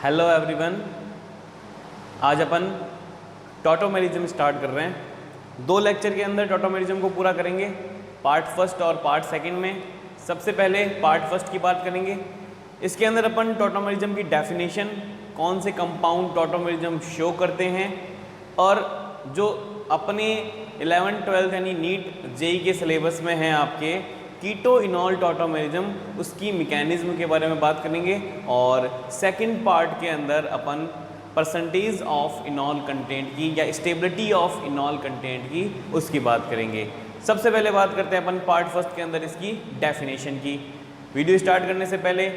Hello everyone. आज अपन tautomerism start कर रहे हैं। 2 लेक्चर के अंदर टॉटोमेरिज्म को पूरा करेंगे, पार्ट फर्स्ट और पार्ट सेकंड में। सबसे पहले पार्ट फर्स्ट की बात करेंगे। इसके अंदर अपन टॉटोमेरिज्म की डेफिनेशन, कौन से कंपाउंड टॉटोमेरिज्म शो करते हैं, और जो अपने 11th 12th यानी नीट जेई के सिलेबस में हैं आपके कीटो इनॉल टॉटोमेरिज्म, उसकी मैकेनिज्म के बारे में बात करेंगे। और सेकंड पार्ट के अंदर अपन परसेंटेज ऑफ इनॉल कंटेंट की या स्टेबिलिटी ऑफ इनॉल कंटेंट की उसकी बात करेंगे। सबसे पहले बात करते हैं अपन पार्ट फर्स्ट के अंदर इसकी डेफिनेशन की। वीडियो स्टार्ट करने से पहले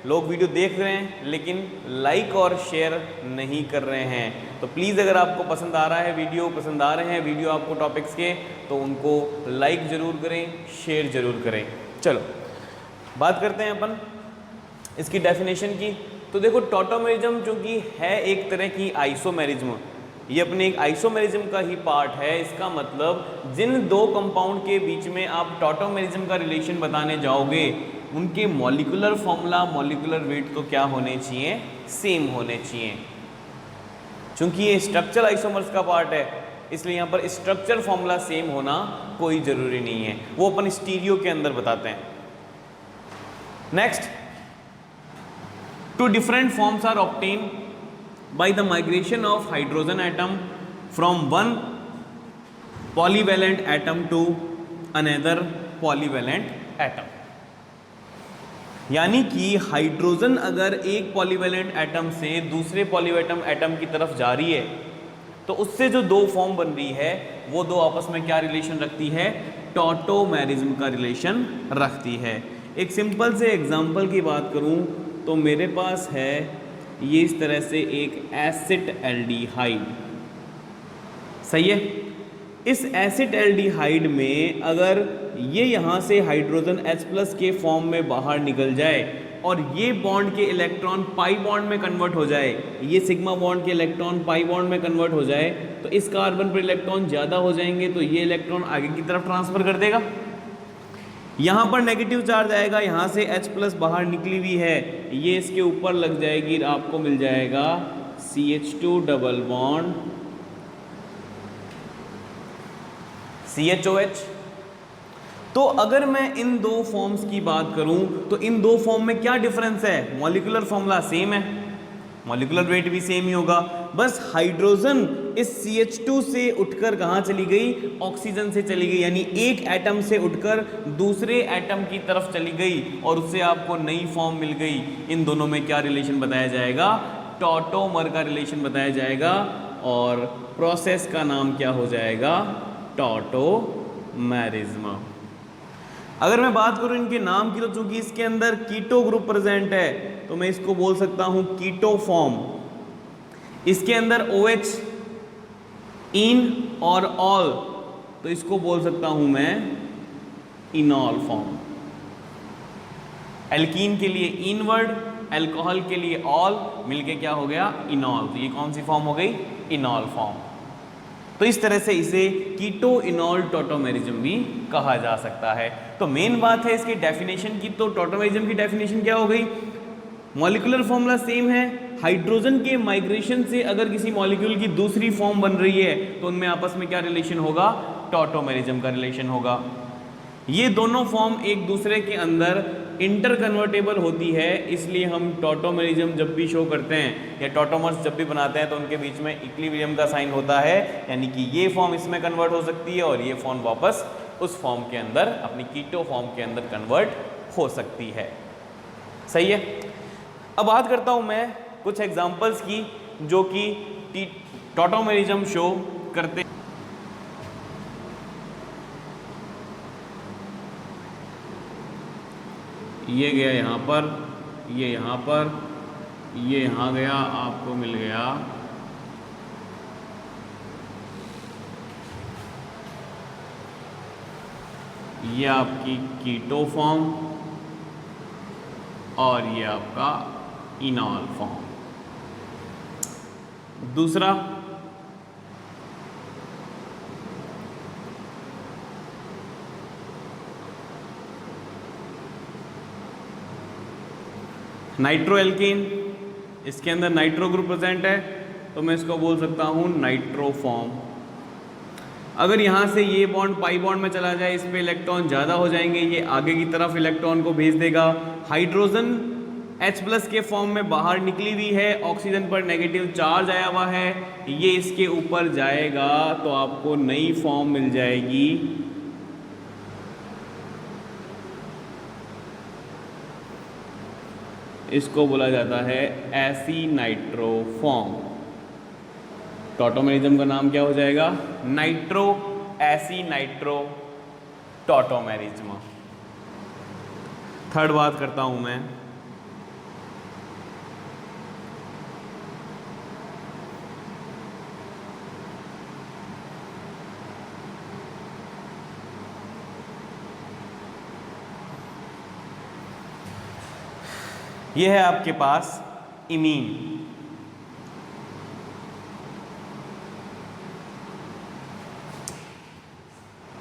लोग वीडियो देख रहे हैं लेकिन लाइक और शेयर नहीं कर रहे हैं, तो प्लीज़ अगर आपको पसंद आ रहा है वीडियो, पसंद आ रहे हैं वीडियो आपको टॉपिक्स के, तो उनको लाइक ज़रूर करें, शेयर ज़रूर करें। चलो बात करते हैं अपन इसकी डेफिनेशन की। तो देखो, टॉटोमेरिज्म चूँकि है एक तरह की आइसोमेरिज्म, ये अपने एक आइसोमेरिज्म का ही पार्ट है। इसका मतलब जिन 2 कंपाउंड के बीच में आप टॉटोमेरिज्म का रिलेशन बताने जाओगे, उनके मॉलिक्यूलर फॉर्मूला, मॉलिक्यूलर वेट तो क्या होने चाहिए, सेम होने चाहिए। चूंकि ये स्ट्रक्चर आइसोमर्स का पार्ट है, इसलिए यहाँ पर स्ट्रक्चर फॉर्मूला सेम होना कोई ज़रूरी नहीं है, वो अपन स्टीरियो के अंदर बताते हैं। Next, 2 different forms are obtain by the migration of hydrogen atom from one polyvalent atom to another polyvalent atom। यानी कि हाइड्रोजन अगर एक पॉलीवैलेंट एटम से दूसरे पॉलीवैलेंट एटम की तरफ जा रही है, तो उससे जो 2 फॉर्म बन रही है, वो 2 आपस में क्या रिलेशन रखती है, टॉटोमेरिज्म का रिलेशन रखती है। एक सिंपल से एग्जांपल की बात करूं तो मेरे पास है ये इस तरह से एक एसिड एल्डिहाइड, सही है। इस एसिड एल्डिहाइड में अगर ये यहाँ से हाइड्रोजन H+ के फॉर्म में बाहर निकल जाए और ये बॉन्ड के इलेक्ट्रॉन पाई बॉन्ड में कन्वर्ट हो जाए, ये सिग्मा बॉन्ड के इलेक्ट्रॉन पाई बॉन्ड में कन्वर्ट हो जाए, तो इस कार्बन पर इलेक्ट्रॉन ज़्यादा हो जाएंगे, तो ये इलेक्ट्रॉन आगे की तरफ ट्रांसफ़र कर देगा। यहाँ पर नेगेटिव चार्ज आएगा, यहाँ से H+ बाहर निकली हुई है, ये इसके ऊपर लग जाएगी, आपको मिल जाएगा CH2 डबल बॉन्ड CHOH। तो अगर मैं इन 2 फॉर्म्स की बात करूं तो इन 2 फॉर्म में क्या डिफरेंस है, मॉलिक्यूलर फॉर्मूला सेम है, मॉलिक्यूलर वेट भी सेम ही होगा, बस हाइड्रोजन इस CH2 से उठकर कहाँ चली गई, ऑक्सीजन से चली गई, यानी एक एटम से उठकर दूसरे एटम की तरफ चली गई और उससे आपको नई फॉर्म मिल गई। इन दोनों में क्या रिलेशन बताया जाएगा, टॉटोमर का रिलेशन बताया जाएगा, और प्रोसेस का नाम क्या हो जाएगा, टॉटोमेरिज्म। अगर मैं बात करूं इनके नाम की, तो चूंकि इसके अंदर कीटो ग्रुप प्रेजेंट है, तो मैं इसको बोल सकता हूं कीटो फॉर्म। इसके अंदर OH, इन और ऑल, तो इसको बोल सकता हूं मैं इनॉल फॉर्म। एल्कीन के लिए इन वर्ड, अल्कोहल के लिए ऑल, मिलके क्या हो गया, इनॉल। तो ये कौन सी फॉर्म हो गई, इनॉल फॉर्म। तो इस तरह से इसे कीटो इनॉल टॉटोमेरिज्म भी कहा जा सकता है। तो मेन बात है इसके डेफिनेशन की, तो टॉटोमेरिज्म की डेफिनेशन क्या हो गई, मॉलिक्यूलर फॉर्मूला सेम है, हाइड्रोजन के माइग्रेशन से अगर किसी मॉलिक्यूल की दूसरी फॉर्म बन रही है तो उनमें आपस में क्या रिलेशन होगा, टॉटोमेरिज्म का रिलेशन होगा। ये दोनों फॉर्म एक दूसरे के अंदर इंटर कन्वर्टेबल होती है, इसलिए हम टॉटोमेरिज्म जब भी शो करते हैं या टॉटोमर्स जब भी बनाते हैं तो उनके बीच में इक्विलिब्रियम का साइन होता है, यानी कि ये फॉर्म इसमें कन्वर्ट हो सकती है और ये फॉर्म वापस उस फॉर्म के अंदर, अपनी कीटो फॉर्म के अंदर कन्वर्ट हो सकती है, सही है। अब बात करता हूँ मैं कुछ एग्जाम्पल्स की जो कि टॉटोमेरिज्म शो करते। ये गया यहाँ पर, ये यहाँ पर, ये यहाँ गया, आपको मिल गया ये आपकी कीटो फॉर्म और ये आपका इनॉल फॉर्म। दूसरा, नाइट्रोएल्केन, इसके अंदर नाइट्रो ग्रुप प्रेजेंट है तो मैं इसको बोल सकता हूँ नाइट्रोफॉर्म। अगर यहाँ से ये बॉन्ड पाई बॉन्ड में चला जाए, इस पे इलेक्ट्रॉन ज़्यादा हो जाएंगे, ये आगे की तरफ इलेक्ट्रॉन को भेज देगा। हाइड्रोजन H+ के फॉर्म में बाहर निकली हुई है, ऑक्सीजन पर नेगेटिव चार्ज आया हुआ है, ये इसके ऊपर जाएगा तो आपको नई फॉर्म मिल जाएगी। इसको बोला जाता है एसिनाइट्रोफॉर्म। टॉटोमेरिज्म का नाम क्या हो जाएगा? Nitro एसिनाइट्रो tautomerism. थर्ड बात करता हूं मैं, यह है आपके पास इमीन।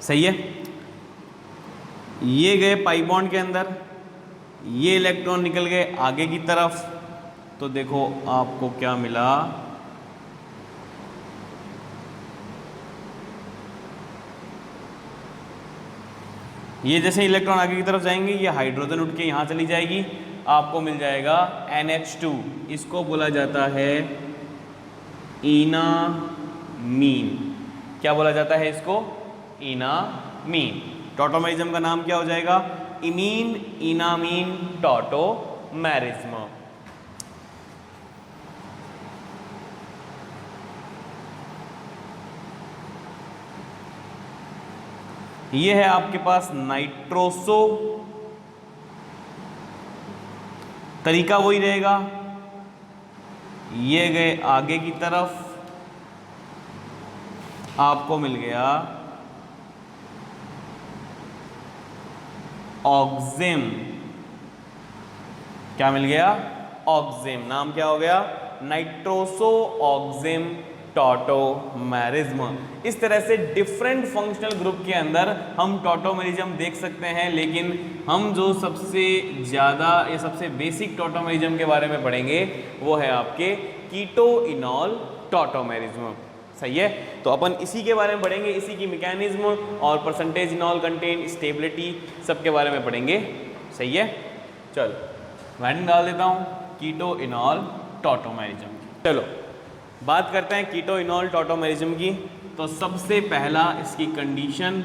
सही है। ये गए पाई बॉन्ड के अंदर, ये इलेक्ट्रॉन निकल गए आगे की तरफ, तो देखो आपको क्या मिला, ये जैसे इलेक्ट्रॉन आगे की तरफ जाएंगे ये हाइड्रोजन उठ के यहाँ चली जाएगी, आपको मिल जाएगा NH2। इसको बोला जाता है इनामीन। क्या बोला जाता है इसको? इनामीन। टॉटोमेरिज्म का नाम क्या हो जाएगा? Imine enamine tautomerism. ये है आपके पास नाइट्रोसो, तरीका वही रहेगा, ये गए आगे की तरफ, आपको मिल गया ऑक्सिम। क्या मिल गया? ऑक्सिम। नाम क्या हो गया? Nitroso oxime tautomerism. इस तरह से डिफरेंट फंक्शनल ग्रुप के अंदर हम टॉटोमेरिज्म देख सकते हैं, लेकिन हम जो सबसे ज़्यादा या सबसे बेसिक टॉटोमेरिज्म के बारे में पढ़ेंगे वो है आपके कीटो इनॉल टॉटोमेरिज्म। सही है। तो अपन इसी के बारे में पढ़ेंगे, इसी की मैकेनिज्म और परसेंटेज इनॉल कंटेन, स्टेबिलिटी, सब के बारे में पढ़ेंगे। सही है। चलो हेडिंग डाल देता हूँ, कीटो इनॉल टॉटोमेरिज्म। चलो बात करते हैं कीटो इनॉल टॉटोमेरिज्म की। तो सबसे पहला इसकी कंडीशन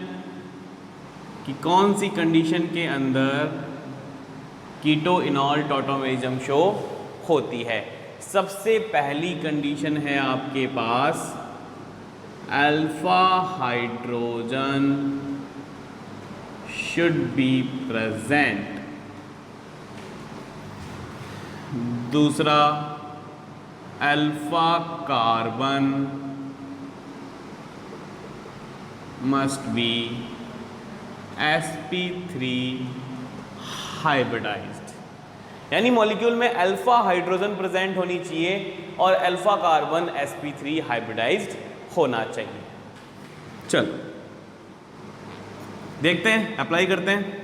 कि कौन सी कंडीशन के अंदर कीटो इनॉल टॉटोमेरिज्म शो होती है। सबसे पहली कंडीशन है आपके पास alpha hydrogen should be present. दूसरा alpha carbon must be sp3 hybridized, यानी मॉलिक्यूल में अल्फा हाइड्रोजन प्रेजेंट होनी चाहिए और अल्फा कार्बन sp3 हाइब्रिडाइज्ड होना चाहिए। चलो देखते हैं, अप्लाई करते हैं।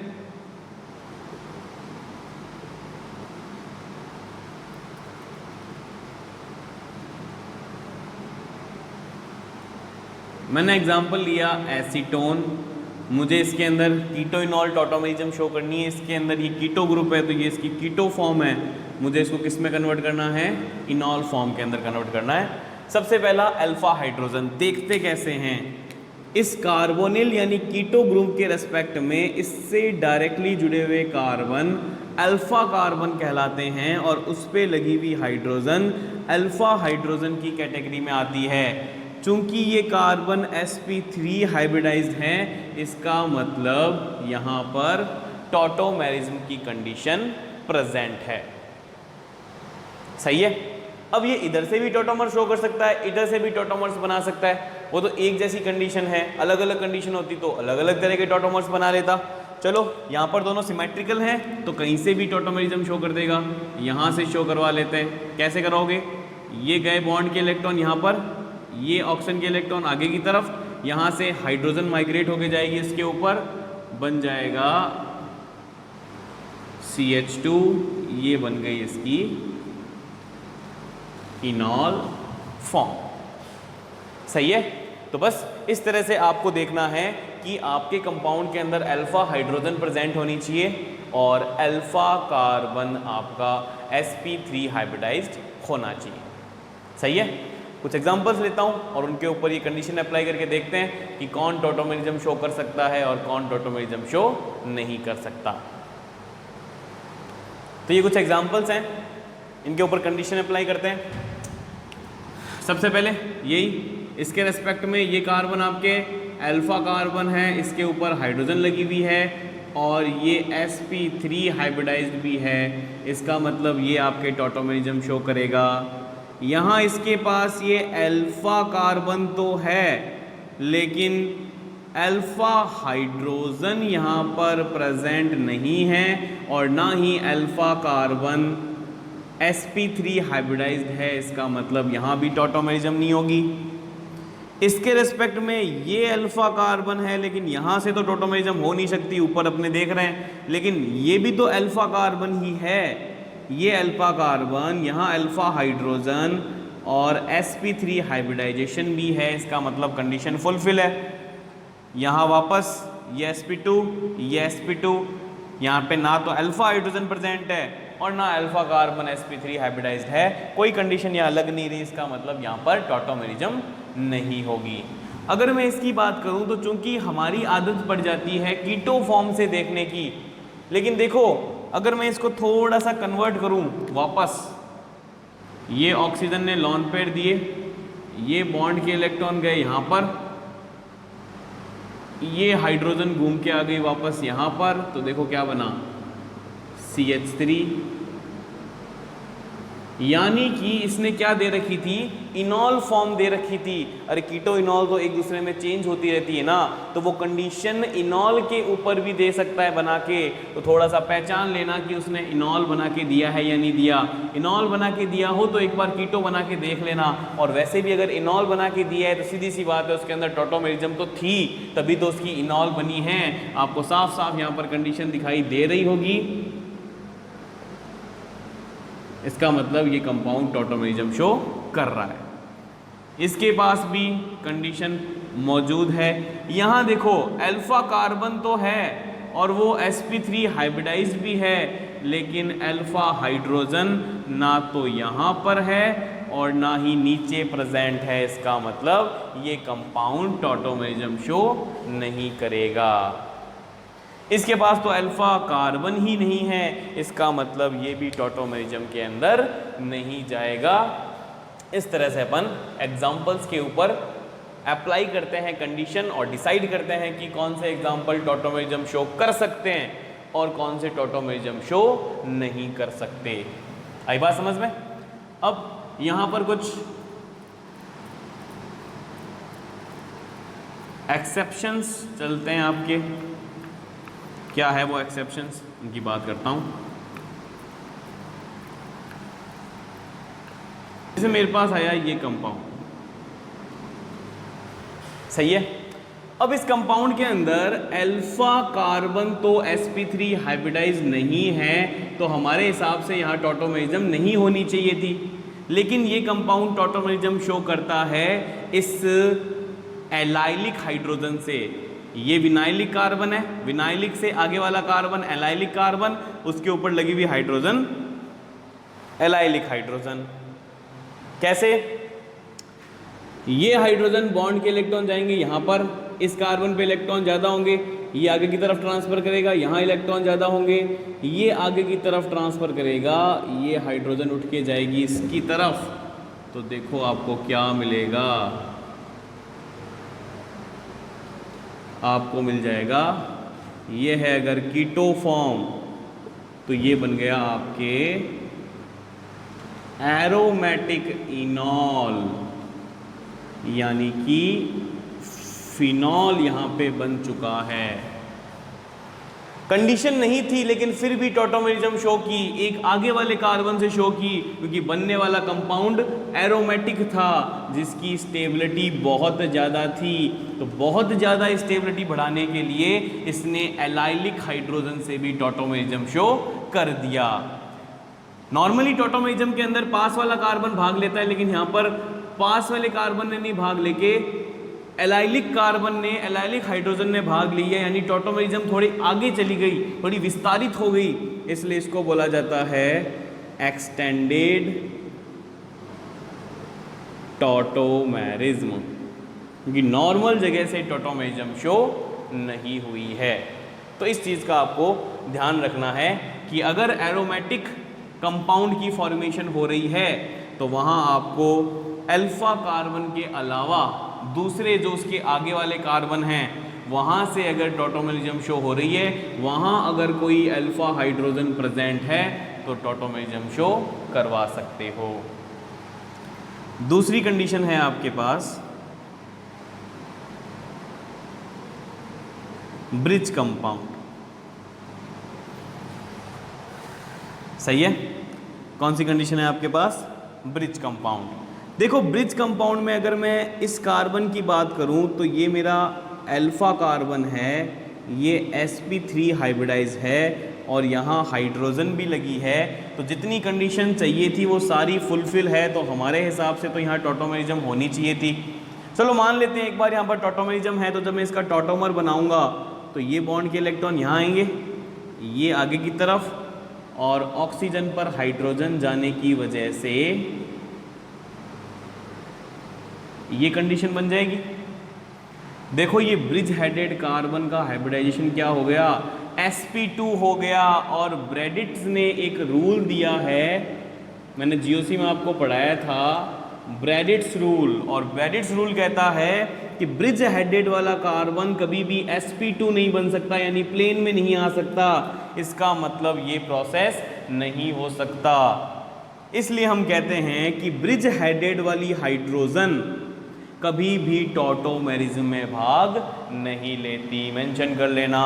मैंने एग्जांपल लिया एसीटोन, मुझे इसके अंदर कीटो इनॉल टॉटोमेरिज्म शो करनी है। इसके अंदर ये कीटो ग्रुप है तो ये इसकी कीटो फॉर्म है, मुझे इसको किस में कन्वर्ट करना है? इनॉल फॉर्म के अंदर कन्वर्ट करना है। सबसे पहला अल्फा हाइड्रोजन, देखते कैसे हैं। इस कार्बोनिल यानी कीटो ग्रुप के रेस्पेक्ट में इससे डायरेक्टली जुड़े हुए कार्बन अल्फा कार्बन कहलाते हैं और उस पर लगी हुई हाइड्रोजन अल्फा हाइड्रोजन की कैटेगरी में आती है। चूंकि ये कार्बन sp3 हाइब्रिडाइज्ड हैं, इसका मतलब यहाँ पर टॉटोमेरिज्म की कंडीशन प्रेजेंट है। सही है। अब ये इधर से भी टॉटोमर शो कर सकता है, इधर से भी टॉटोमर्स बना सकता है। वो तो एक जैसी कंडीशन है, अलग अलग कंडीशन होती तो अलग अलग तरह के टॉटोमर्स बना लेता। चलो यहाँ पर दोनों सिमेट्रिकल हैं तो कहीं से भी टॉटोमेरिज्म शो कर देगा। यहाँ से शो करवा लेते हैं। कैसे कराओगे? ये गए बॉन्ड के इलेक्ट्रॉन यहाँ पर, ये ऑक्सीजन के इलेक्ट्रॉन आगे की तरफ, यहाँ से हाइड्रोजन माइग्रेट होके जाएगी इसके ऊपर, बन जाएगा CH2, ये बन गई इसकी इनॉल फॉर्म। सही है। तो बस इस तरह से आपको देखना है कि आपके कंपाउंड के अंदर अल्फा हाइड्रोजन प्रेजेंट होनी चाहिए और अल्फा कार्बन आपका sp3 हाइब्रिडाइज्ड होना चाहिए। सही है। कुछ एग्जांपल्स लेता हूं और उनके ऊपर ये कंडीशन अप्लाई करके देखते हैं कि कौन टॉटोमेरिज्म शो कर सकता है और कौन टॉटोमेरिज्म शो नहीं कर सकता। तो ये कुछ एग्जांपल्स हैं, इनके ऊपर कंडीशन अप्लाई करते हैं। सबसे पहले यही, इसके रेस्पेक्ट में ये कार्बन आपके अल्फा कार्बन है, इसके ऊपर हाइड्रोजन लगी हुई है और ये sp3 हाइब्रिडाइज्ड भी है। इसका मतलब ये आपके टॉटोमेरिज्म शो करेगा। यहाँ इसके पास ये अल्फा कार्बन तो है लेकिन अल्फा हाइड्रोजन यहाँ पर प्रेजेंट नहीं है और ना ही अल्फा कार्बन sp3 हाइब्रिडाइज्ड है। इसका मतलब यहाँ भी टॉटोमेरिज्म नहीं होगी। इसके रेस्पेक्ट में ये अल्फा कार्बन है लेकिन यहाँ से तो टॉटोमेरिज्म हो नहीं सकती, ऊपर अपने देख रहे हैं, लेकिन ये भी तो अल्फा कार्बन ही है। ये अल्फा कार्बन, यहाँ अल्फा हाइड्रोजन और sp3 हाइब्रिडाइजेशन भी है। इसका मतलब कंडीशन फुलफिल है। यहाँ वापस ये sp2, ये sp2, यहाँ पे ना तो अल्फा हाइड्रोजन प्रेजेंट है और ना अल्फा कार्बन sp3 हाइब्रिडाइज्ड है। कोई कंडीशन यहाँ लग नहीं रही। इसका मतलब यहाँ पर टॉटोमेरिज्म नहीं होगी। अगर मैं इसकी बात करूं तो चूंकि हमारी आदत पड़ जाती है कीटो फॉर्म से देखने की, लेकिन देखो अगर मैं इसको थोड़ा सा कन्वर्ट करूं वापस, ये ऑक्सीजन ने लॉन पेयर दिए, ये बॉन्ड के इलेक्ट्रॉन गए यहाँ पर, ये हाइड्रोजन घूम के आ गई वापस यहाँ पर, तो देखो क्या बना CH3। यानी कि इसने क्या दे रखी थी, इनॉल फॉर्म दे रखी थी। अरे कीटो इनॉल तो एक दूसरे में चेंज होती रहती है ना, तो वो कंडीशन इनॉल के ऊपर भी दे सकता है बना के। तो थोड़ा सा पहचान लेना कि उसने इनॉल बना के दिया है या नहीं दिया। इनॉल बना के दिया हो तो एक बार कीटो बना के देख लेना, और वैसे भी अगर इनॉल बना के दिया है तो सीधी सी बात है उसके अंदर टॉटोमेरिज्म तो थी, तभी तो उसकी इनॉल बनी है। आपको साफ साफ यहाँ पर कंडीशन दिखाई दे रही होगी। इसका मतलब ये कंपाउंड टॉटोमेरिज्म शो कर रहा है। इसके पास भी कंडीशन मौजूद है। यहाँ देखो अल्फा कार्बन तो है और वो sp3 हाइब्रिडाइज्ड भी है, लेकिन अल्फा हाइड्रोजन ना तो यहाँ पर है और ना ही नीचे प्रेजेंट है। इसका मतलब ये कंपाउंड टॉटोमेरिज्म शो नहीं करेगा। इसके पास तो अल्फा कार्बन ही नहीं है, इसका मतलब ये भी टॉटोमेरिज्म के अंदर नहीं जाएगा। इस तरह से अपन एग्जाम्पल्स के ऊपर अप्लाई करते हैं कंडीशन और डिसाइड करते हैं कि कौन से एग्जाम्पल टॉटोमेरिज्म शो कर सकते हैं और कौन से टॉटोमेरिज्म शो नहीं कर सकते। आई बात समझ में? अब यहाँ पर कुछ एक्सेप्शंस चलते हैं आपके। क्या है वो एक्सेप्शंस, उनकी बात करता हूँ। जैसे मेरे पास आया ये कंपाउंड, सही है। अब इस कंपाउंड के अंदर अल्फा कार्बन तो sp3 हाइब्रिडाइज नहीं है, तो हमारे हिसाब से यहाँ टॉटोमेरिज्म नहीं होनी चाहिए थी। लेकिन ये कंपाउंड टॉटोमेरिज्म शो करता है इस एलाइलिक हाइड्रोजन से। ये विनाइलिक कार्बन है, विनाइलिक से आगे वाला कार्बन एलाइलिक कार्बन, उसके ऊपर लगी हुई हाइड्रोजन एलाइलिक हाइड्रोजन। कैसे? ये हाइड्रोजन बॉन्ड के इलेक्ट्रॉन जाएंगे यहाँ पर, इस कार्बन पे इलेक्ट्रॉन ज़्यादा होंगे, ये आगे की तरफ ट्रांसफ़र करेगा, यहाँ इलेक्ट्रॉन ज़्यादा होंगे, ये आगे की तरफ ट्रांसफ़र करेगा, ये हाइड्रोजन उठ के जाएगी इसकी तरफ। तो देखो आपको क्या मिलेगा, आपको मिल जाएगा, ये है अगर कीटो फॉर्म तो ये बन गया आपके एरोमेटिक इनॉल, यानी कि फिनॉल यहाँ पे बन चुका है। कंडीशन नहीं थी लेकिन फिर भी टॉटोमेरिज्म शो की, एक आगे वाले कार्बन से शो की, क्योंकि बनने वाला कंपाउंड एरोमेटिक था जिसकी स्टेबिलिटी बहुत ज़्यादा थी। तो बहुत ज़्यादा स्टेबिलिटी बढ़ाने के लिए इसने एलाइलिक हाइड्रोजन से भी टॉटोमेरिज्म शो कर दिया। नॉर्मली टॉटोमेरिज्म के अंदर पास वाला कार्बन भाग लेता है, लेकिन यहाँ पर पास वाले कार्बन ने नहीं भाग लेके एलाइलिक कार्बन ने, एलाइलिक हाइड्रोजन ने भाग लिया, यानी टॉटोमेरिज्म थोड़ी आगे चली गई, थोड़ी विस्तारित हो गई, इसलिए इसको बोला जाता है एक्सटेंडेड टॉटोमेरिज्म, क्योंकि नॉर्मल जगह से टॉटोमेरिज्म शो नहीं हुई है। तो इस चीज़ का आपको ध्यान रखना है कि अगर एरोमेटिक कंपाउंड की फॉर्मेशन हो रही है तो वहाँ आपको अल्फा कार्बन के अलावा दूसरे जो उसके आगे वाले कार्बन हैं वहाँ से अगर टॉटोमेरिज्म शो हो रही है, वहाँ अगर कोई अल्फा हाइड्रोजन प्रेजेंट है तो टॉटोमेरिज्म शो करवा सकते हो। दूसरी कंडीशन है आपके पास ब्रिज कंपाउंड। सही है, कौन सी कंडीशन है आपके पास? Bridge compound. देखो ब्रिज कंपाउंड में अगर मैं इस कार्बन की बात करूं तो ये मेरा अल्फा कार्बन है, ये sp3 हाइब्रिडाइज है और यहाँ हाइड्रोजन भी लगी है, तो जितनी कंडीशन चाहिए थी वो सारी फुलफिल है, तो हमारे हिसाब से तो यहाँ टॉटोमेरिज्म होनी चाहिए थी। चलो मान लेते हैं एक बार यहाँ पर टॉटोमेरिज्म है, तो जब मैं इसका टॉटोमर बनाऊंगा तो ये बॉन्ड के इलेक्ट्रॉन यहाँ आएंगे, ये आगे की तरफ, और ऑक्सीजन पर हाइड्रोजन जाने की वजह से ये कंडीशन बन जाएगी। देखो ये ब्रिज हेडेड कार्बन का हाइब्रिडाइजेशन क्या हो गया? sp2 हो गया। और ब्रेडिट्स ने एक रूल दिया है, मैंने जीओसी में आपको पढ़ाया था, ब्रेडिट्स रूल, और ब्रेडिट्स रूल कहता है कि ब्रिज हेडेड वाला कार्बन कभी भी sp2 नहीं बन सकता, यानी प्लेन में नहीं आ सकता। इसका मतलब ये प्रोसेस नहीं हो सकता। इसलिए हम कहते हैं कि ब्रिज हेडेड वाली हाइड्रोजन कभी भी टॉटोमेरिज्म में भाग नहीं लेती। मेंशन कर लेना,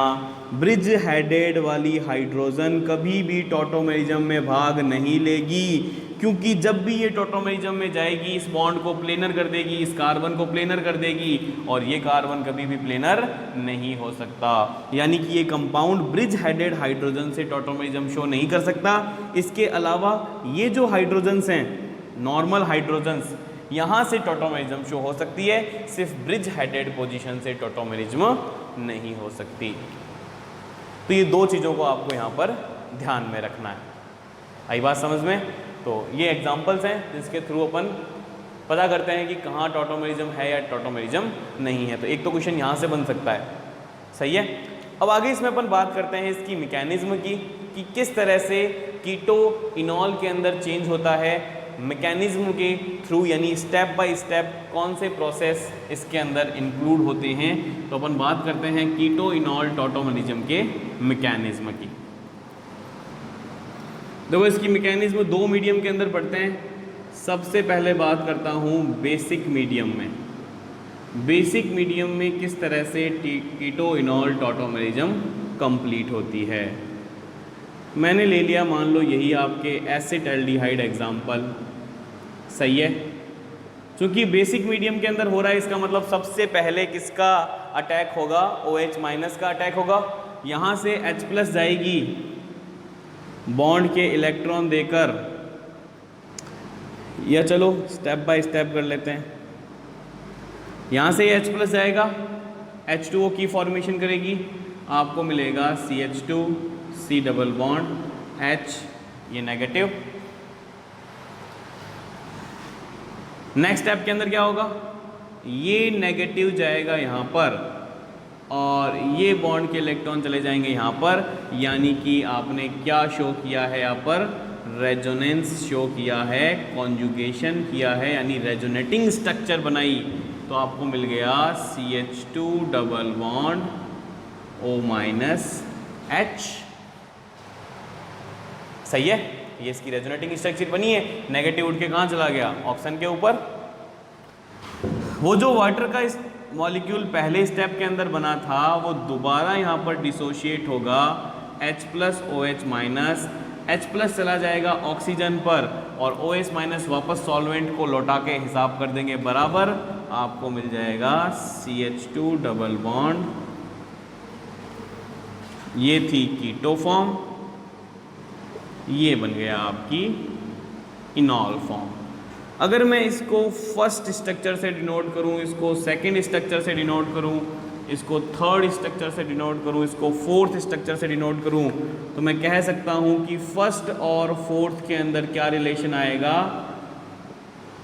ब्रिज हेडेड वाली हाइड्रोजन कभी भी टॉटोमेरिज्म में भाग नहीं लेगी, क्योंकि जब भी ये टॉटोमेरिज्म में जाएगी इस बॉन्ड को प्लेनर कर देगी, इस कार्बन को प्लेनर कर देगी, और ये कार्बन कभी भी प्लेनर नहीं हो सकता। यानी कि ये कंपाउंड ब्रिज हेडेड हाइड्रोजन से टॉटोमेरिज्म शो नहीं कर सकता। इसके अलावा ये जो हाइड्रोजन्स हैं, नॉर्मल हाइड्रोजन्स, यहाँ से टॉटोमेरिज्म शो हो सकती है, सिर्फ ब्रिज हेडेड पोजीशन से टॉटोमेरिज्म नहीं हो सकती। तो ये दो चीज़ों को आपको यहाँ पर ध्यान में रखना है। आई बात समझ में? तो ये एग्जांपल्स हैं जिसके थ्रू अपन पता करते हैं कि कहाँ टॉटोमेरिज्म है या टॉटोमेरिज्म नहीं है। तो एक तो क्वेश्चन यहाँ से बन सकता है, सही है। अब आगे इसमें अपन बात करते हैं इसकी मैकेनिज्म की, कि किस तरह से कीटो इनॉल के अंदर चेंज होता है, मैकेनिज्म के थ्रू, यानी स्टेप बाय स्टेप कौन से प्रोसेस इसके अंदर इंक्लूड होते हैं। तो अपन बात करते हैं कीटो इनॉल टॉटोमेरिज्म के मैकेनिज्म की। देखो इसकी मैकेनिज्म दो मीडियम के अंदर पढ़ते हैं। सबसे पहले बात करता हूँ बेसिक मीडियम में। बेसिक मीडियम में किस तरह से कीटो इनॉल टॉटोमेरिज्म कंप्लीट होती है। मैंने ले लिया, मान लो यही आपके एसिटाल्डिहाइड एग्जाम्पल, सही है। क्योंकि बेसिक मीडियम के अंदर हो रहा है, इसका मतलब सबसे पहले किसका अटैक होगा? OH माइनस का अटैक होगा। यहाँ से H प्लस जाएगी, बॉन्ड के इलेक्ट्रॉन देकर, या चलो स्टेप बाय स्टेप कर लेते हैं। यहाँ से H प्लस जाएगा, H2O की फॉर्मेशन करेगी, आपको मिलेगा CH2, C double bond H, ये नेगेटिव। नेक्स्ट स्टेप के अंदर क्या होगा? ये नेगेटिव जाएगा यहाँ पर, और ये बॉन्ड के इलेक्ट्रॉन चले जाएंगे यहाँ पर, यानी कि आपने क्या शो किया है यहाँ पर? रेजोनेंस शो किया है, कॉन्जुगेशन किया है, यानी रेजोनेटिंग स्ट्रक्चर बनाई। तो आपको मिल गया CH2 double bond O minus H, सही है। ये इसकी रेजोनेटिंग स्ट्रक्चर बनी है। नेगेटिव उठ के कहाँ चला गया? ऑक्सीजन के ऊपर। वो जो वाटर का इस मॉलिक्यूल पहले स्टेप के अंदर बना था वो दोबारा यहाँ पर डिसोशिएट होगा, H plus OH minus, H plus चला जाएगा ऑक्सीजन पर, और OH माइनस वापस सॉल्वेंट को लौटा के हिसाब कर देंगे बराबर, आपको मिल जाएगा CH2 डबल बॉन्ड, ये थी कीटो फॉर्म, ये बन गया आपकी इनॉल फॉर्म। अगर मैं इसको फर्स्ट स्ट्रक्चर से डिनोट करूं, इसको सेकंड स्ट्रक्चर से डिनोट करूं, इसको थर्ड स्ट्रक्चर से डिनोट करूं, इसको फोर्थ स्ट्रक्चर से डिनोट करूं, तो मैं कह सकता हूं कि फर्स्ट और फोर्थ के अंदर क्या रिलेशन आएगा,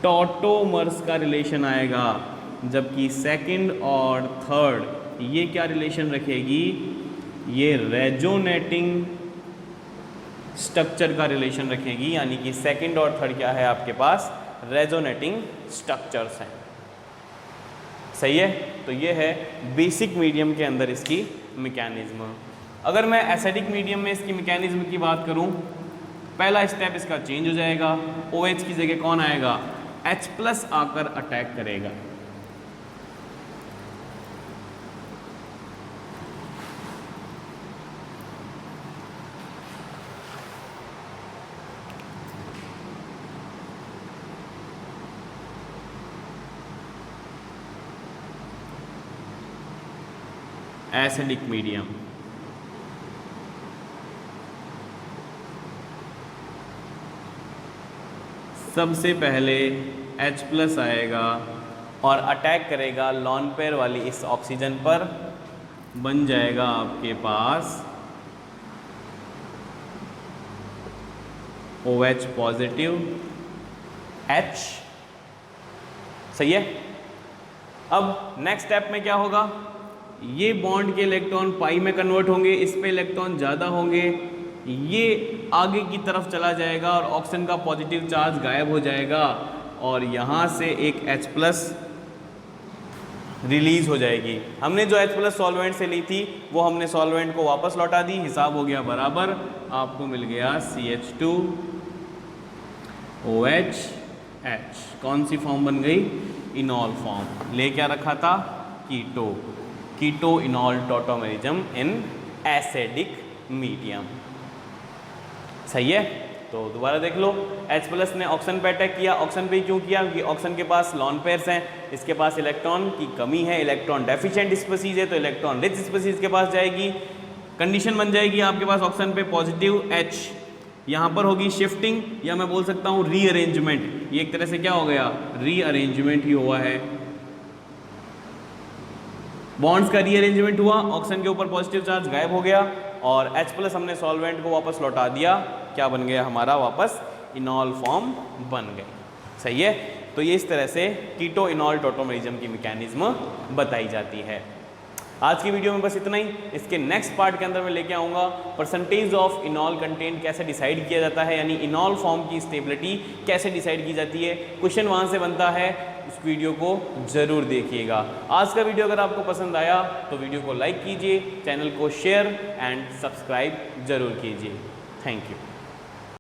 टॉटोमर्स का रिलेशन आएगा, जबकि सेकंड और थर्ड ये क्या रिलेशन रखेगी, ये रेजोनेटिंग स्ट्रक्चर का रिलेशन रखेगी। यानी कि सेकंड और थर्ड क्या है आपके पास, रेजोनेटिंग स्ट्रक्चर्स हैं। सही है। तो ये है बेसिक मीडियम के अंदर इसकी मैकेनिज्म। अगर मैं एसिडिक मीडियम में इसकी मैकेनिज्म की बात करूं, पहला स्टेप इसका चेंज हो जाएगा, OH की जगह कौन आएगा, H+ आकर अटैक करेगा। एसिडिक मीडियम सबसे पहले H+ आएगा और अटैक करेगा लॉन पेयर वाली इस ऑक्सीजन पर, बन जाएगा आपके पास OH पॉजिटिव H। सही है। अब नेक्स्ट स्टेप में क्या होगा, ये बॉन्ड के इलेक्ट्रॉन पाई में कन्वर्ट होंगे, इस पे इलेक्ट्रॉन ज़्यादा होंगे, ये आगे की तरफ चला जाएगा और ऑक्सीजन का पॉजिटिव चार्ज गायब हो जाएगा और यहाँ से एक H+ रिलीज हो जाएगी। हमने जो H+ सॉल्वेंट से ली थी वो हमने सॉल्वेंट को वापस लौटा दी, हिसाब हो गया बराबर, आपको मिल गया CH2OH H। कौन सी फॉर्म बन गई, इनॉल फॉर्म। ले क्या रखा था, keto enol tautomerism in acidic medium. सही है। तो दोबारा देख लो, H+ ने ऑक्सीजन पे अटैक किया। ऑक्सीजन पे क्यों किया, क्योंकि ऑक्सीजन के पास लॉन पेयर्स हैं, इसके पास इलेक्ट्रॉन की कमी है, इलेक्ट्रॉन डेफिशिएंट स्पीसीज है, तो इलेक्ट्रॉन रिच स्पीसीज के पास जाएगी। कंडीशन बन जाएगी आपके पास ऑक्सीजन पे पॉजिटिव H, यहाँ पर होगी शिफ्टिंग या मैं बोल सकता हूँ रीअरेंजमेंट। ये एक तरह से क्या हो गया, रीअरेंजमेंट ही हुआ है, बॉन्ड्स का रीअरेंजमेंट हुआ, ऑक्सीजन के ऊपर पॉजिटिव चार्ज गायब हो गया और H+ हमने सॉल्वेंट को वापस लौटा दिया, क्या बन गया हमारा, वापस इनॉल फॉर्म बन गई। सही है। तो ये इस तरह से कीटो इनॉल टॉटोमेरिज्म की मैकेनिज्म बताई जाती है। आज की वीडियो में बस इतना ही। इसके नेक्स्ट पार्ट के अंदर मैं लेके आऊँगा परसेंटेज ऑफ इनॉल कंटेंट कैसे डिसाइड किया जाता है, यानी इनॉल फॉर्म की स्टेबिलिटी कैसे डिसाइड की जाती है। क्वेश्चन वहाँ से बनता है, उस वीडियो को ज़रूर देखिएगा। आज का वीडियो अगर आपको पसंद आया तो वीडियो को लाइक कीजिए, चैनल को शेयर एंड सब्सक्राइब ज़रूर कीजिए। Thank you.